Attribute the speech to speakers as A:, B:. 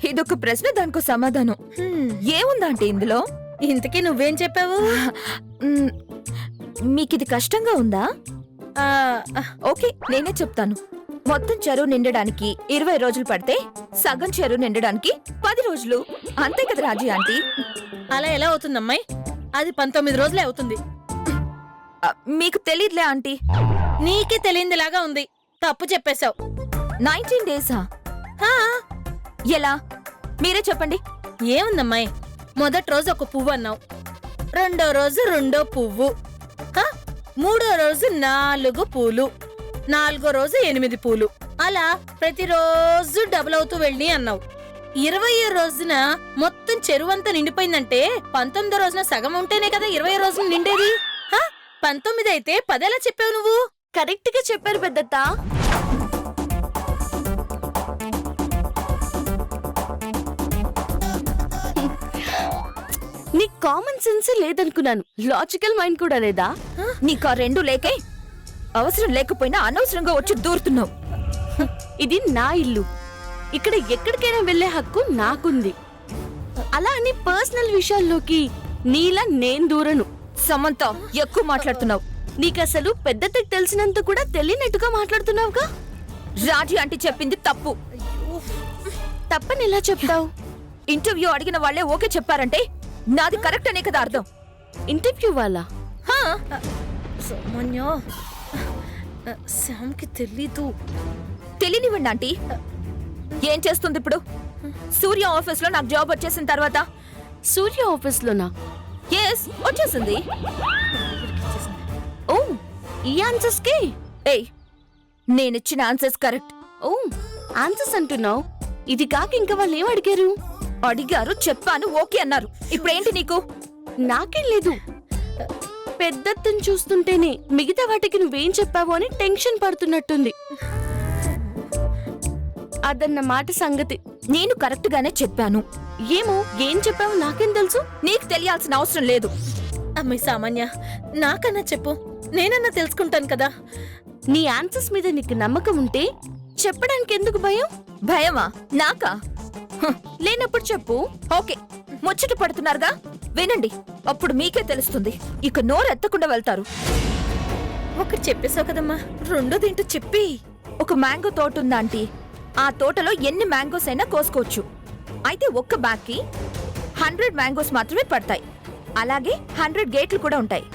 A: ఇదొక ప్రశ్న, దానికో సమాధానం. ఏముందంటే ఇందులో?
B: ఇంతకీ నువ్వేం చెప్పావు?
A: మీకిది కష్టంగా ఉందా? ఓకే, నేనే చెప్తాను. మొత్తం చెరువు నిండడానికి 20 రోజులు పడితే సగం చెరువు నిండడానికి 10 రోజులు. అంతే కదా రాజీ ఆంటీ?
B: అలా ఎలా అవుతుందమ్మాయి? అది 19 రోజులే అవుతుంది.
A: మీకు తెలీదులే ఆంటీ.
B: నీకే తెలియందిలాగా ఉంది. తప్పు చెప్పేశావు.
A: 19 డేసా? ఎలా? మీరే చెప్పండి.
B: ఏముందమ్మాయి, మొదటి రోజు ఒక పువ్వు అన్నావు, రెండో రోజు రెండో పువ్వు, మూడో రోజు 4 పూలు, 4గో రోజు 8 పూలు, అలా ప్రతిరోజు డబుల్ అవుతూ వెళ్ళి అన్నావు. 20వ రోజున మొత్తం చెరువంతా నిండిపోయిందంటే 19వ రోజున సగం ఉంటేనే కదా 20 రోజున నిండేది. 19 అయితే 10 ఎలా చెప్పావు నువ్వు?
C: కరెక్ట్ గా చెప్పారు పెద్దత్త. నీ కామన్ సెన్స్ లేదనుకున్నాను, లాజికల్ మైండ్ కూడా లేదా?
A: నీకు ఆ రెండు లేకే అవసరం లేకపోయినా అనవసరంగా వచ్చి దూరుతున్నావు.
C: ఇది నా ఇల్లు, ఇక్కడ ఎక్కడికైనా వెళ్లే హక్కు నాకుంది. అలా అని పర్సనల్ విషయాల్లోకి నీలా నేను దూరను.
A: సమంత, ఎక్కువ మాట్లాడుతున్నావు.
C: నీకసలు పెద్దతకి తెలిసినంత కూడా తెలియనట్టుగా మాట్లాడుతున్నావుగా.
A: రాజీ ఆంటీ చెప్పింది తప్పు.
C: తప్పని ఎలా చెప్తావు?
A: ఇంటర్వ్యూ అడిగిన వాళ్లే ఓకే చెప్పారంటే నాది కరెక్ట్ అనే కదా అర్థం.
C: ఇంటర్వ్యూ వాళ్ళ
B: శ్యామ్కి తెలీదు.
A: తెలియనివ్వండి ఆంటీ. ఏం చేస్తుంది ఇప్పుడు? సూర్య ఆఫీస్ లో నాకు జాబ్ వచ్చేసిన తర్వాత.
C: సూర్య ఆఫీస్ లోనా?
A: ఎస్, వచ్చేసింది.
C: ఓ, ఈ ఆన్సర్స్ కి
A: ఏయ్, నేనిచ్చిన ఆన్సర్స్ కరెక్ట్.
C: ఓ, ఆన్సర్స్ అంటున్నావు. ఇది కాక ఇంకా వాళ్ళు ఏం అడిగారు?
A: అడిగారు, చెప్పాను, ఓకే అన్నారు. ఇప్పుడేంటి నీకు?
C: నాకేం లేదు. పెద్దత్తను చూస్తుంటేనే మిగతా వాటికి నువ్వేం చెప్పావు అని టెన్షన్ పడుతున్నట్టుంది. అదన్న మాట సంగతి.
A: నేను కరెక్ట్ గానే చెప్పాను.
C: ఏమో, ఏం చెప్పావు నాకేం తెలుసు?
A: నీకు తెలియాల్సిన అవసరం లేదు.
B: అమ్మాయి సామాన్య, నాకన్నా చెప్పు, నేనన్నా తెలుసుకుంటాను కదా.
C: నీ ఆన్సర్స్ మీద నీకు నమ్మకం ఉంటే చెప్పడానికి ఎందుకు భయం?
A: భయమా? నాకా?
C: లేనప్పుడు చెప్పు.
A: ఓకే, ముచ్చట పడుతున్నారుగా, వినండి, అప్పుడు మీకే తెలుస్తుంది. ఇక నోరెత్తకుండా వెళ్తారు.
B: ఒకటి చెప్పేశావు కదమ్మా, రెండోదేంటో చెప్పి.
A: ఒక మ్యాంగో తోట ఉందా ఆంటీ? ఆ తోటలో ఎన్ని మ్యాంగోస్ అయినా కోసుకోవచ్చు. అయితే ఒక్క బ్యాగ్ కి 100 మ్యాంగోస్ మాత్రమే పడతాయి. అలాగే 100 గేట్లు కూడా ఉంటాయి.